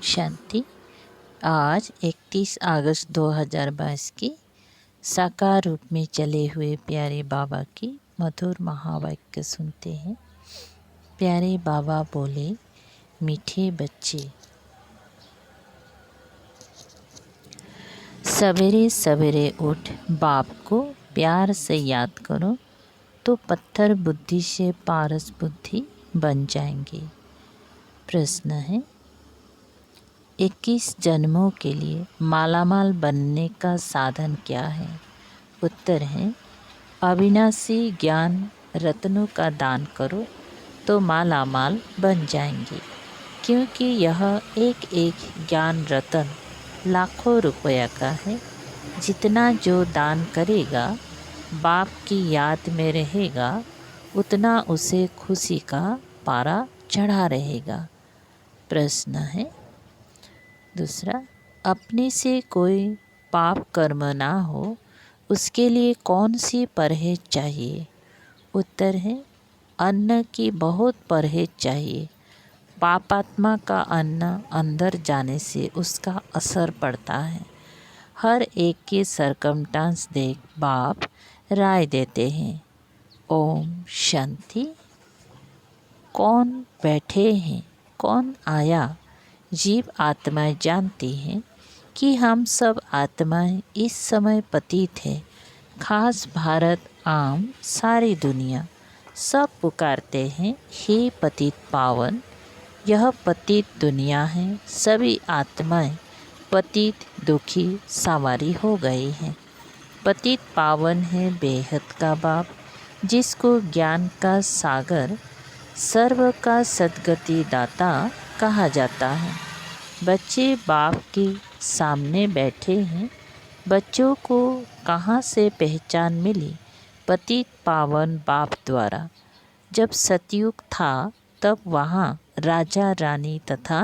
शांति। आज 31 अगस्त 2022 की साकार रूप में चले हुए प्यारे बाबा की मधुर महावाक्य सुनते हैं। प्यारे बाबा बोले, मीठे बच्चे, सवेरे सवेरे उठ बाप को प्यार से याद करो तो पत्थर बुद्धि से पारस बुद्धि बन जाएंगे। प्रश्न है, 21 जन्मों के लिए मालामाल बनने का साधन क्या है? उत्तर है, अविनाशी ज्ञान रत्नों का दान करो तो मालामाल बन जाएंगे, क्योंकि यह एक एक ज्ञान रत्न लाखों रुपया का है। जितना जो दान करेगा, बाप की याद में रहेगा, उतना उसे खुशी का पारा चढ़ा रहेगा। प्रश्न है दूसरा, अपने से कोई पाप कर्म ना हो उसके लिए कौन सी परहेज चाहिए? उत्तर है, अन्न की बहुत परहेज चाहिए। पापात्मा का अन्न अंदर जाने से उसका असर पड़ता है। हर एक के सरकमस्टांस देख बाप राय देते हैं। ओम शांति। कौन बैठे हैं, कौन आया? जीव आत्माएं जानती हैं कि हम सब आत्माएं इस समय पतित हैं। खास भारत, आम सारी दुनिया सब पुकारते हैं, हे पतित पावन। यह पतित दुनिया है। सभी आत्माएं पतित दुखी सवारी हो गई हैं। पतित पावन है बेहद का बाप, जिसको ज्ञान का सागर, सर्व का सद्गति दाता कहा जाता है। बच्चे बाप के सामने बैठे हैं। बच्चों को कहाँ से पहचान मिली? पतित पावन बाप द्वारा। जब सतयुग था तब वहाँ राजा रानी तथा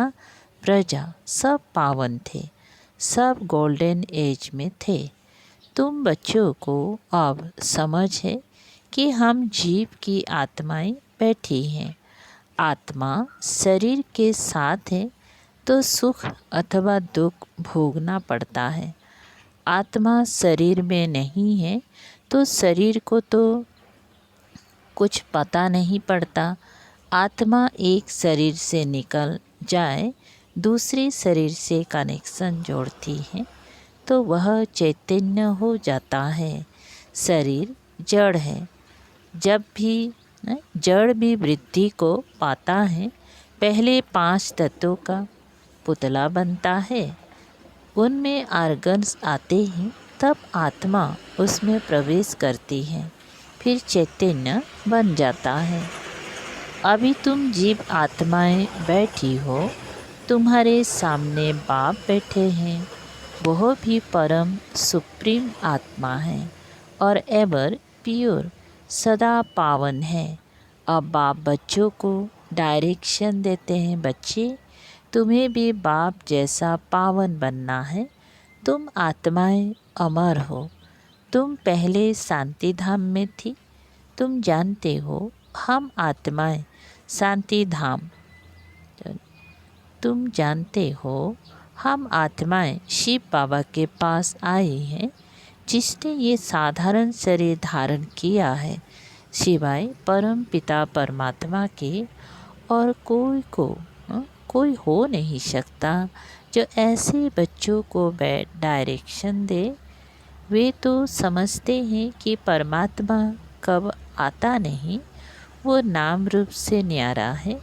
प्रजा सब पावन थे, सब गोल्डन एज में थे। तुम बच्चों को अब समझ है कि हम जीव की आत्माएं बैठी हैं। आत्मा शरीर के साथ है तो सुख अथवा दुख भोगना पड़ता है। आत्मा शरीर में नहीं है तो शरीर को तो कुछ पता नहीं पड़ता। आत्मा एक शरीर से निकल जाए दूसरे शरीर से कनेक्शन जोड़ती है तो वह चैतन्य हो जाता है। शरीर जड़ है। जब भी जड़ भी वृद्धि को पाता है, पहले 5 तत्वों का पुतला बनता है, उनमें आर्गन्स आते हैं, तब आत्मा उसमें प्रवेश करती है, फिर चैतन्य बन जाता है। अभी तुम जीव आत्माएं बैठी हो, तुम्हारे सामने बाप बैठे हैं। वह भी परम सुप्रीम आत्मा है और एवर प्योर सदा पावन है। अब बाप बच्चों को डायरेक्शन देते हैं, बच्चे तुम्हें भी बाप जैसा पावन बनना है। तुम आत्माएं अमर हो। तुम पहले शांति धाम में थी। तुम जानते हो हम आत्माएं शांति धाम, तुम जानते हो हम आत्माएं शिव बाबा के पास आई हैं, जिसने ये साधारण शरीर धारण किया है, सिवाय परम पिता परमात्मा के और कोई हो नहीं सकता जो ऐसे बच्चों को डायरेक्शन दे। वे तो समझते हैं कि परमात्मा कब आता नहीं, वो नाम रूप से न्यारा है।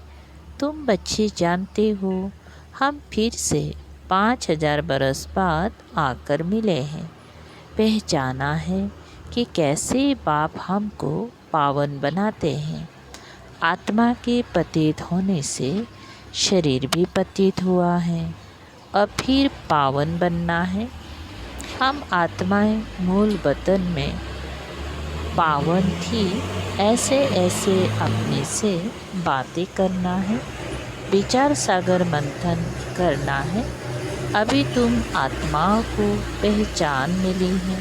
तुम बच्चे जानते हो हम फिर से 5000 बरस बाद आकर मिले हैं। पहचाना है कि कैसे बाप हमको पावन बनाते हैं। आत्मा के पतित होने से शरीर भी पतित हुआ है। अब फिर पावन बनना है। हम आत्माएं मूल वतन में पावन थी। ऐसे ऐसे अपने से बातें करना है, विचार सागर मंथन करना है। अभी तुम आत्माओं को पहचान मिली है।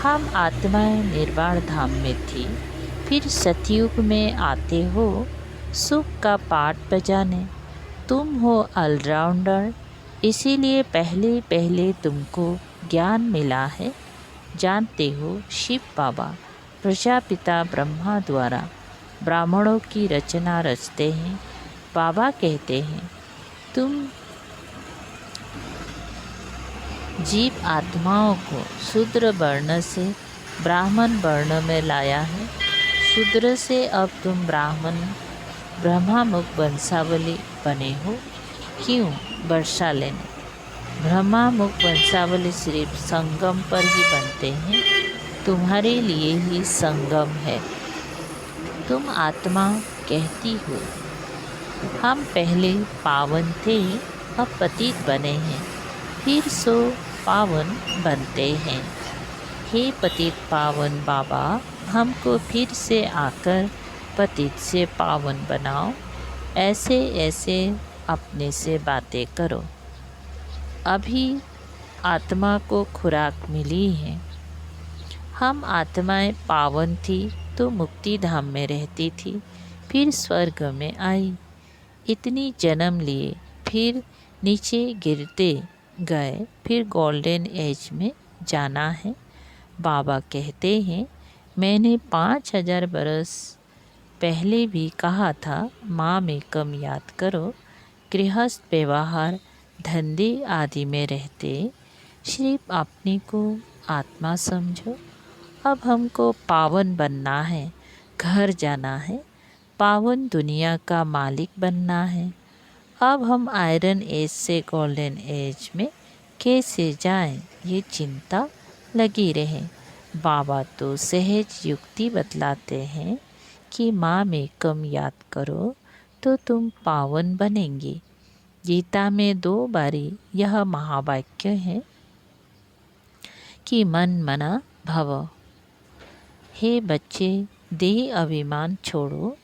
हम आत्माएं निर्वाण धाम में थी, फिर सतयुग में आते हो सुख का पाठ बजाने। तुम हो ऑलराउंडर, इसीलिए पहले पहले तुमको ज्ञान मिला है। जानते हो, शिव बाबा प्रजापिता ब्रह्मा द्वारा ब्राह्मणों की रचना रचते हैं। बाबा कहते हैं, तुम जीव आत्माओं को शूद्र वर्ण से ब्राह्मण वर्ण में लाया है। शूद्र से अब तुम ब्रह्मामुख वंशावली बने हो। क्यों? वर्षा लेने। ब्रह्मामुख वंशावली सिर्फ संगम पर ही बनते हैं। तुम्हारे लिए ही संगम है। तुम आत्मा कहती हो, हम पहले पावन थे, अब पतित बने हैं, फिर सो पावन बनते हैं। हे पतित पावन बाबा, हमको फिर से आकर पतित से पावन बनाओ। ऐसे ऐसे अपने से बातें करो। अभी आत्मा को खुराक मिली है। हम आत्माएं पावन थी तो मुक्ति धाम में रहती थी, फिर स्वर्ग में आई। इतनी जन्म लिए, फिर नीचे गिरते गए, फिर गोल्डन एज में जाना है। बाबा कहते हैं, मैंने 5000 बरस पहले भी कहा था, माँ में कम याद करो। गृहस्थ व्यवहार धंधे आदि में रहते सिर्फ अपने को आत्मा समझो। अब हमको पावन बनना है, घर जाना है, पावन दुनिया का मालिक बनना है। अब हम आयरन एज से गोल्डन एज में कैसे जाएं, ये चिंता लगी रहे। बाबा तो सहज युक्ति बतलाते हैं कि माँ में कम याद करो तो तुम पावन बनेंगे। गीता में 2 बारी यह महावाक्य है कि मन मना भव। हे बच्चे, देह अभिमान छोड़ो,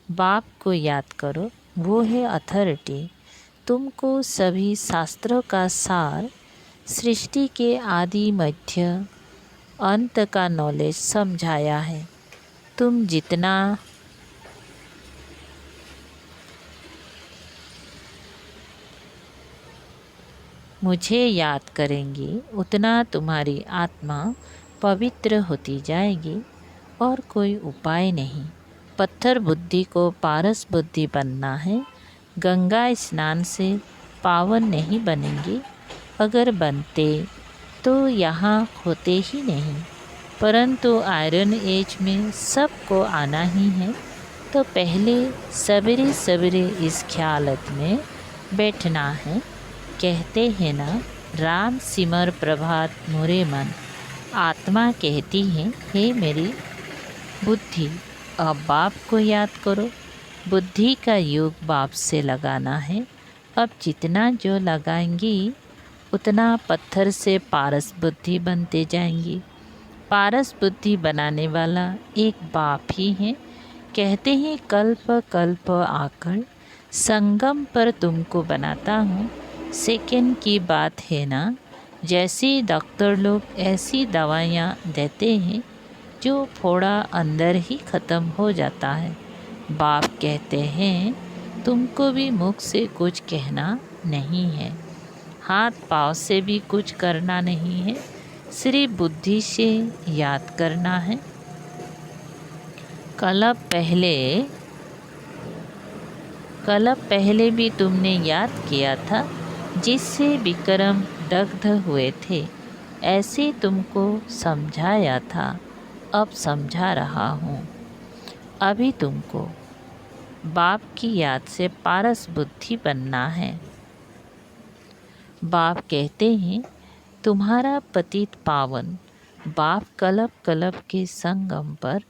बाप को याद करो, वो है अथॉरिटी। तुमको सभी शास्त्रों का सार, सृष्टि के आदि मध्य अंत का नॉलेज समझाया है। तुम जितना मुझे याद करेंगे, उतना तुम्हारी आत्मा पवित्र होती जाएगी। और कोई उपाय नहीं। पत्थर बुद्धि को पारस बुद्धि बनना है। गंगा स्नान से पावन नहीं बनेंगे। अगर बनते तो यहाँ होते ही नहीं। परंतु आयरन एज में सबको आना ही है, तो पहले सवेरे सवेरे इस ख्यालत में बैठना है। कहते हैं ना, राम सिमर प्रभात मोरे मन। आत्मा कहती है, हे मेरी बुद्धि, अब बाप को याद करो। बुद्धि का योग बाप से लगाना है। अब जितना जो लगाएंगी, उतना पत्थर से पारस बुद्धि बनते जाएंगी। पारस बुद्धि बनाने वाला एक बाप ही है। कहते हैं, कल्प कल्प आकर संगम पर तुमको बनाता हूँ। सेकंड की बात है ना। जैसे डॉक्टर लोग ऐसी दवाइयाँ देते हैं जो फोड़ा अंदर ही ख़त्म हो जाता है। बाप कहते हैं, तुमको भी मुख से कुछ कहना नहीं है, हाथ पाँव से भी कुछ करना नहीं है, सिर्फ बुद्धि से याद करना है। कल पहले भी तुमने याद किया था, जिससे विक्रम दग्ध हुए थे। ऐसे तुमको समझाया था, अब समझा रहा हूँ। अभी तुमको बाप की याद से पारस बुद्धि बनना है। बाप कहते हैं, तुम्हारा पतित पावन बाप कल्प कल्प के संगम पर,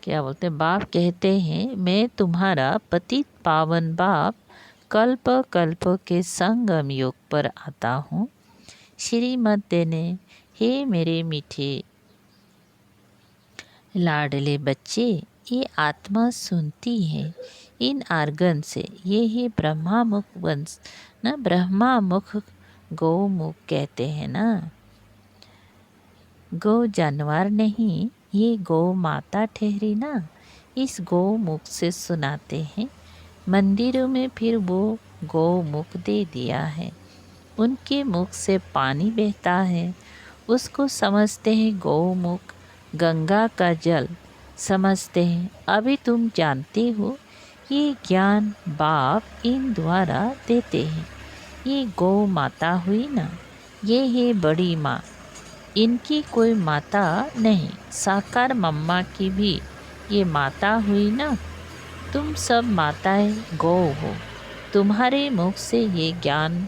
क्या बोलते हैं, बाप कहते हैं, मैं तुम्हारा पतित पावन बाप कल्प कल्प के संगम योग पर आता हूँ। श्रीमत देने, हे मेरे मीठे लाडले बच्चे, ये आत्मा सुनती है इन आर्गन से। ये है ब्रह्मामुख वंश ना, ब्रह्मामुख गौमुख कहते हैं ना। गौ जानवर नहीं, ये गौ माता ठहरी ना। इस गौ मुख से सुनाते हैं। मंदिरों में फिर वो गौमुख दे दिया है। उनके मुख से पानी बहता है, उसको समझते हैं गौमुख। गंगा का जल समझते हैं। अभी तुम जानते हो ये ज्ञान बाप इन द्वारा देते हैं। ये गौ माता हुई ना, ये है बड़ी माँ। इनकी कोई माता नहीं, साकार मम्मा की भी ये माता हुई ना। तुम सब माताएं गौ हो। तुम्हारे मुख से ये ज्ञान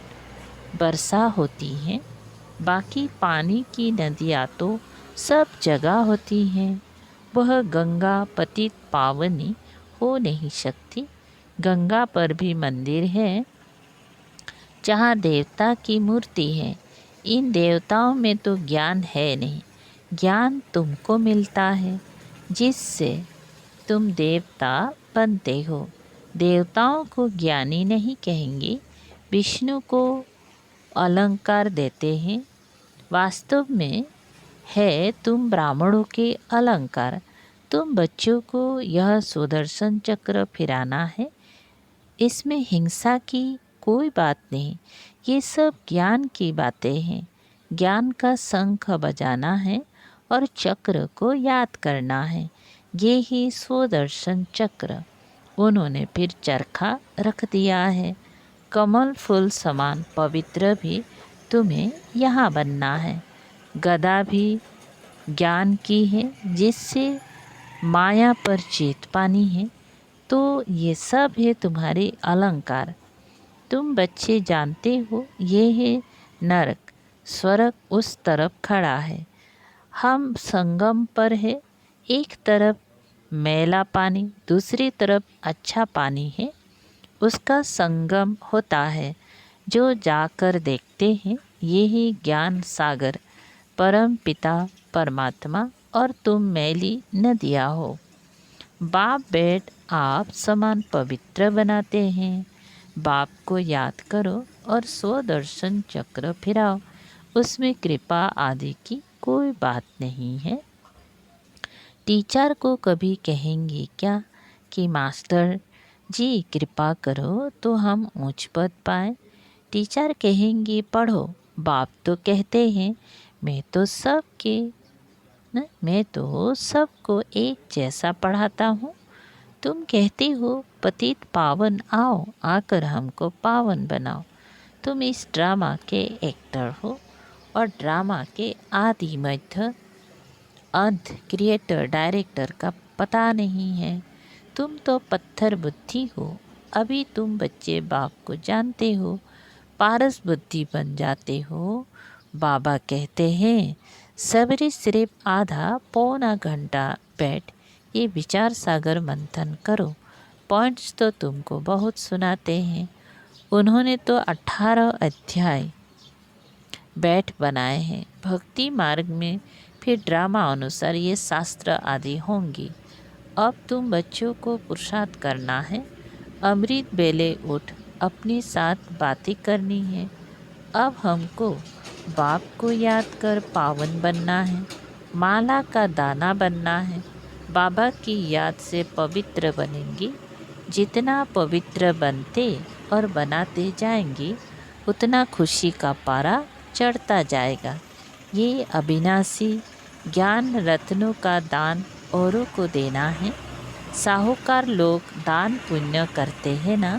वर्षा होती है। बाकी पानी की नदियाँ तो सब जगह होती हैं। वह गंगा पतित पावनी हो नहीं सकती। गंगा पर भी मंदिर है जहाँ देवता की मूर्ति है। इन देवताओं में तो ज्ञान है नहीं। ज्ञान तुमको मिलता है जिससे तुम देवता बनते हो। देवताओं को ज्ञानी नहीं कहेंगे। विष्णु को अलंकार देते हैं। वास्तव में है तुम ब्राह्मणों के अलंकार। तुम बच्चों को यह सुदर्शन चक्र फिराना है। इसमें हिंसा की कोई बात नहीं। ये सब ज्ञान की बातें हैं। ज्ञान का शंख बजाना है और चक्र को याद करना है। ये ही सुदर्शन चक्र। उन्होंने फिर चरखा रख दिया है। कमल फूल समान पवित्र भी तुम्हें यहाँ बनना है। गदा भी ज्ञान की है जिससे माया पर जीत पानी है। तो ये सब है तुम्हारे अलंकार। तुम बच्चे जानते हो ये है नरक। स्वर्ग उस तरफ खड़ा है। हम संगम पर है। एक तरफ मैला पानी, दूसरी तरफ अच्छा पानी है। उसका संगम होता है। जो जाकर देखते हैं ये ही ज्ञान सागर, परम पिता परमात्मा और तुम मैली नदियाँ हो। बाप बेट आप समान पवित्र बनाते हैं। बाप को याद करो और स्वदर्शन चक्र फिराओ। उसमें कृपा आदि की कोई बात नहीं है। टीचर को कभी कहेंगे क्या कि मास्टर जी कृपा करो तो हम ऊंच पद पाए। टीचर कहेंगे पढ़ो। बाप तो कहते हैं मैं तो सबको एक जैसा पढ़ाता हूँ। तुम कहते हो पतित पावन आओ, आकर हमको पावन बनाओ। तुम इस ड्रामा के एक्टर हो और ड्रामा के आदि मध्य अंत क्रिएटर डायरेक्टर का पता नहीं है। तुम तो पत्थर बुद्धि हो। अभी तुम बच्चे बाप को जानते हो, पारस बुद्धि बन जाते हो। बाबा कहते हैं सवेरे सिर्फ आधा पौना घंटा बैठ ये विचार सागर मंथन करो। पॉइंट्स तो तुमको बहुत सुनाते हैं। उन्होंने तो 18 अध्याय बैठ बनाए हैं। भक्ति मार्ग में फिर ड्रामा अनुसार ये शास्त्र आदि होंगी। अब तुम बच्चों को पुरुषार्थ करना है। अमृत बेले उठ अपने साथ बातें करनी है। अब हमको बाप को याद कर पावन बनना है। माला का दाना बनना है। बाबा की याद से पवित्र बनेंगे। जितना पवित्र बनते और बनाते जाएंगे उतना खुशी का पारा चढ़ता जाएगा। ये अविनाशी ज्ञान रत्नों का दान औरों को देना है। साहूकार लोग दान पुण्य करते हैं ना।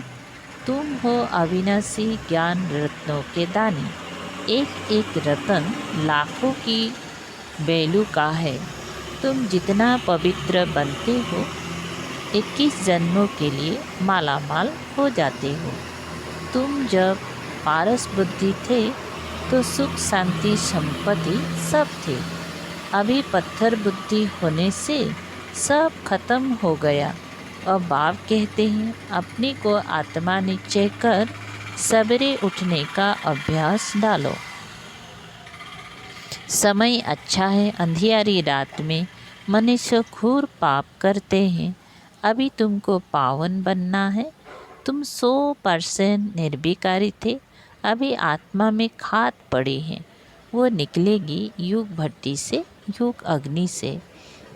तुम हो अविनाशी ज्ञान रत्नों के दानी। एक एक रतन लाखों की वैल्यू का है। तुम जितना पवित्र बनते हो 21 जन्मों के लिए माला माल हो जाते हो। तुम जब पारस बुद्धि थे तो सुख शांति संपत्ति सब थे। अभी पत्थर बुद्धि होने से सब खत्म हो गया। अब बाप कहते हैं अपने को आत्मा निश्चय कर सवेरे उठने का अभ्यास डालो। समय अच्छा है। अंधियारी रात में मनुष्य घोर पाप करते हैं। अभी तुमको पावन बनना है। तुम 100% निर्विकारी थे। अभी आत्मा में खाद पड़ी है। वो निकलेगी युग भट्टी से, युग अग्नि से।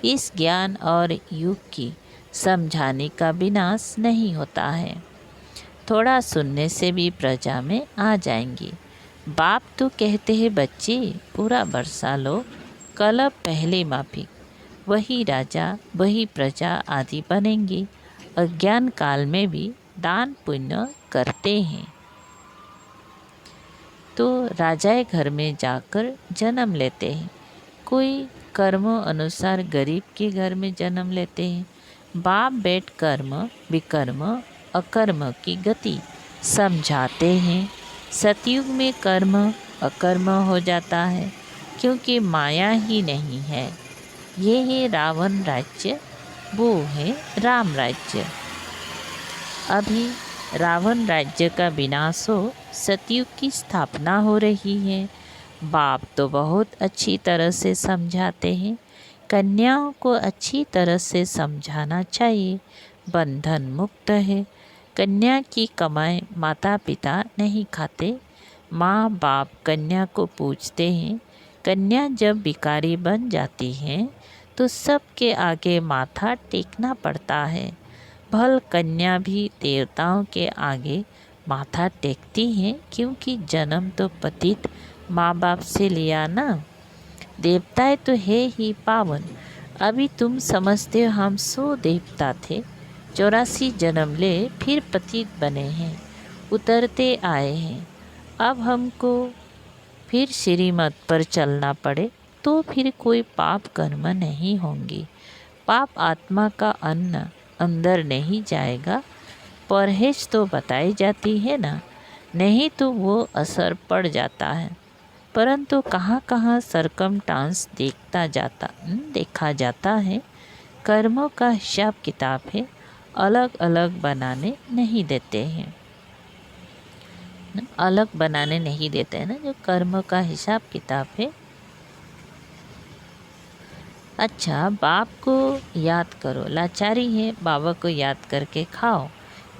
इस ज्ञान और युग की समझाने का विनाश नहीं होता है। थोड़ा सुनने से भी प्रजा में आ जाएंगी। बाप तो कहते हैं बच्चे पूरा बरसा लो, कल पहले माफी, वही राजा वही प्रजा आदि बनेंगी। अज्ञान काल में भी दान पुण्य करते हैं तो राजाए घर में जाकर जन्म लेते हैं। कोई कर्म अनुसार गरीब के घर में जन्म लेते हैं। बाप बेट कर्म विकर्म अकर्म की गति समझाते हैं। सतयुग में कर्म अकर्म हो जाता है क्योंकि माया ही नहीं है। ये है रावण राज्य, वो है राम राज्य। अभी रावण राज्य का विनाश हो, सतयुग की स्थापना हो रही है। बाप तो बहुत अच्छी तरह से समझाते हैं। कन्याओं को अच्छी तरह से समझाना चाहिए। बंधन मुक्त है। कन्या की कमाई माता पिता नहीं खाते। माँ बाप कन्या को पूछते हैं। कन्या जब भिखारी बन जाती है तो सबके आगे माथा टेकना पड़ता है। भल कन्या भी देवताओं के आगे माथा टेकती हैं क्योंकि जन्म तो पतित माँ बाप से लिया ना। देवताएं तो है ही पावन। अभी तुम समझते हो हम 100 देवता थे, 84 जन्म ले फिर पतित बने हैं, उतरते आए हैं। अब हमको फिर श्रीमत पर चलना पड़े तो फिर कोई पाप कर्म नहीं होंगी। पाप आत्मा का अन्न अंदर नहीं जाएगा। परहेज तो बताई जाती है ना, नहीं तो वो असर पड़ जाता है। परंतु कहाँ कहाँ सरकमस्टांस देखा जाता है। कर्मों का हिसाब किताब है, अलग अलग बनाने नहीं देते हैं। अलग बनाने नहीं देते हैं ना, जो कर्म का हिसाब किताब है। अच्छा, बाप को याद करो, लाचारी है बाबा को याद करके खाओ।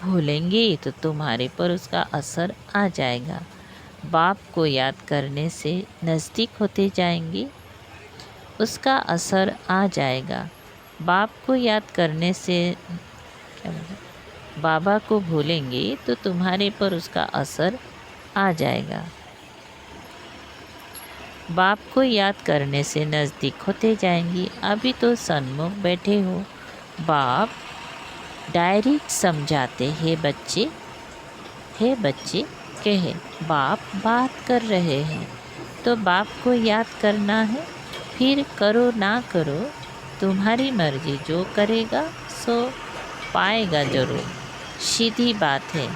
भूलेंगे तो तुम्हारे पर उसका असर आ जाएगा। बाप को याद करने से नज़दीक होते जाएंगे, उसका असर आ जाएगा। बाप को याद करने से क्या बोला, बाबा को भूलेंगे तो तुम्हारे पर उसका असर आ जाएगा। बाप को याद करने से नज़दीक होते जाएंगी। अभी तो सन्मुख बैठे हो। बाप डायरेक्ट समझाते हैं बच्चे, हे बच्चे कहे बाप बात कर रहे हैं तो बाप को याद करना है। फिर करो ना करो तुम्हारी मर्जी, जो करेगा सो पाएगा ज़रूर, सीधी बात है।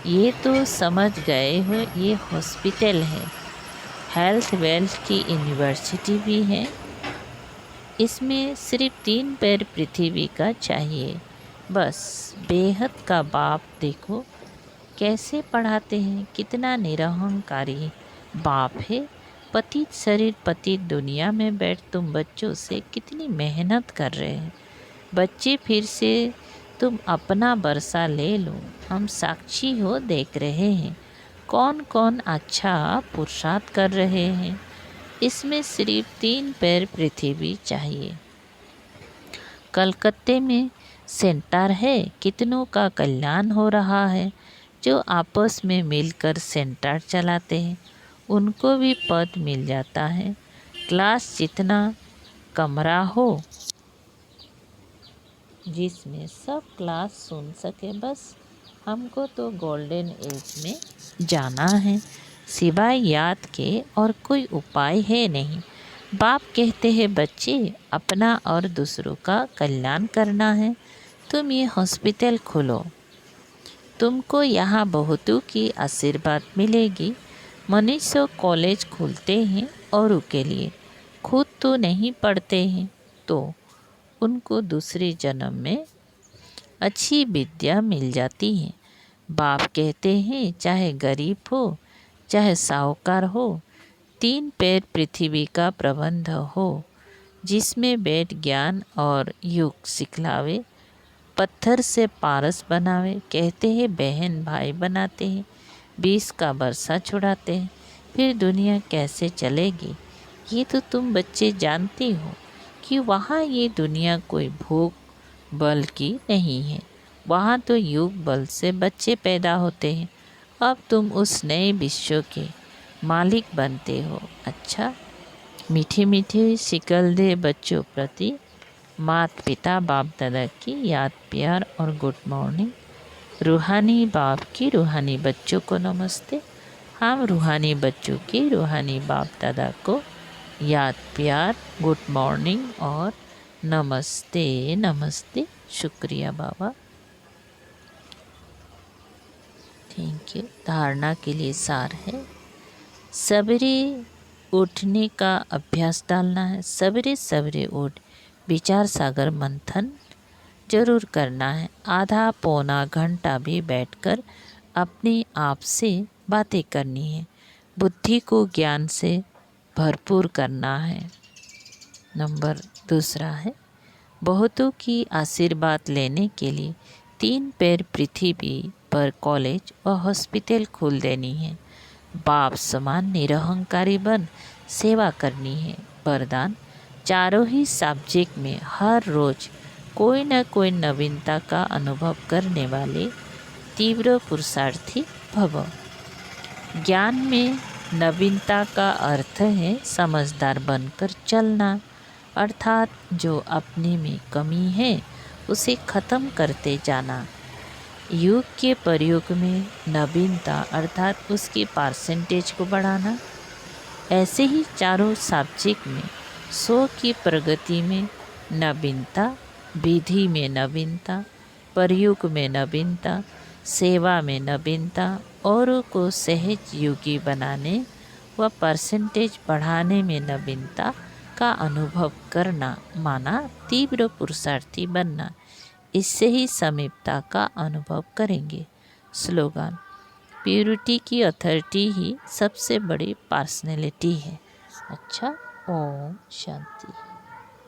ये तो समझ गए हो, ये हॉस्पिटल है, हेल्थ वेल्थ की यूनिवर्सिटी भी है। इसमें सिर्फ 3 पैर पृथ्वी का चाहिए बस। बेहद का बाप देखो कैसे पढ़ाते हैं, कितना निरहंकारी बाप है। पतित शरीर पतित दुनिया में बैठ तुम बच्चों से कितनी मेहनत कर रहे हैं। बच्चे फिर से तुम अपना बरसा ले लो, हम साक्षी हो देख रहे हैं कौन कौन अच्छा पुरुषार्थ कर रहे हैं। इसमें सिर्फ 3 पैर पृथ्वी चाहिए। कलकत्ते में सेंटर है, कितनों का कल्याण हो रहा है। जो आपस में मिलकर सेंटर चलाते हैं उनको भी पद मिल जाता है। क्लास जितना कमरा हो जिसमें सब क्लास सुन सके बस। हमको तो गोल्डन एज में जाना है, सिवाय याद के और कोई उपाय है नहीं। बाप कहते हैं बच्चे अपना और दूसरों का कल्याण करना है, तुम ये हॉस्पिटल खोलो, तुमको यहाँ बहुतों की आशीर्वाद मिलेगी। मनुष्य कॉलेज खोलते हैं औरों के लिए, खुद तो नहीं पढ़ते हैं तो उनको दूसरे जन्म में अच्छी विद्या मिल जाती है। बाप कहते हैं चाहे गरीब हो चाहे साहूकार हो, 3 पैर पृथ्वी का प्रबंध हो जिसमें बैठ ज्ञान और युग सिखलावे, पत्थर से पारस बनावे। कहते हैं बहन भाई बनाते हैं, 20 का बरसा छुड़ाते हैं। फिर दुनिया कैसे चलेगी ये तो तुम बच्चे जानते हो कि वहाँ ये दुनिया कोई भोग बल की नहीं है। वहाँ तो युग बल से बच्चे पैदा होते हैं। अब तुम उस नए विश्व के मालिक बनते हो। अच्छा, मीठी मीठी शिकल दे बच्चों प्रति माता पिता बाप दादा की याद प्यार और गुड मॉर्निंग। रूहानी बाप की रूहानी बच्चों को नमस्ते। हम रूहानी बच्चों की रूहानी बाप दादा को याद प्यार गुड मॉर्निंग और नमस्ते नमस्ते। शुक्रिया बाबा, थैंक यू। धारणा के लिए सार है, सवेरे उठने का अभ्यास डालना है। सवेरे सवेरे उठ विचार सागर मंथन जरूर करना है। आधा पौना घंटा भी बैठकर अपने आप से बातें करनी है। बुद्धि को ज्ञान से भरपूर करना है। नंबर दूसरा है, बहुतों की आशीर्वाद लेने के लिए 3 पैर पृथ्वी पर कॉलेज व हॉस्पिटल खोल देनी है। बाप समान निरहंकारी बन सेवा करनी है। वरदान, चारों ही सब्जेक्ट में हर रोज कोई न कोई नवीनता का अनुभव करने वाले तीव्र पुरुषार्थी भव। ज्ञान में नवीनता का अर्थ है समझदार बनकर चलना, अर्थात जो अपने में कमी है उसे ख़त्म करते जाना। युग के प्रयोग में नवीनता अर्थात उसकी परसेंटेज को बढ़ाना। ऐसे ही चारों सब्जेक्ट में 100 की प्रगति में नवीनता, विधि में नवीनता, प्रयोग में नवीनता, सेवा में नवीनता, औरों को सहज योगी बनाने व परसेंटेज बढ़ाने में नवीनता का अनुभव करना माना तीव्र पुरुषार्थी बनना। इससे ही समीपता का अनुभव करेंगे। स्लोगन, प्यूरिटी की अथॉरिटी ही सबसे बड़ी पर्सनैलिटी है। अच्छा, ओम शांति।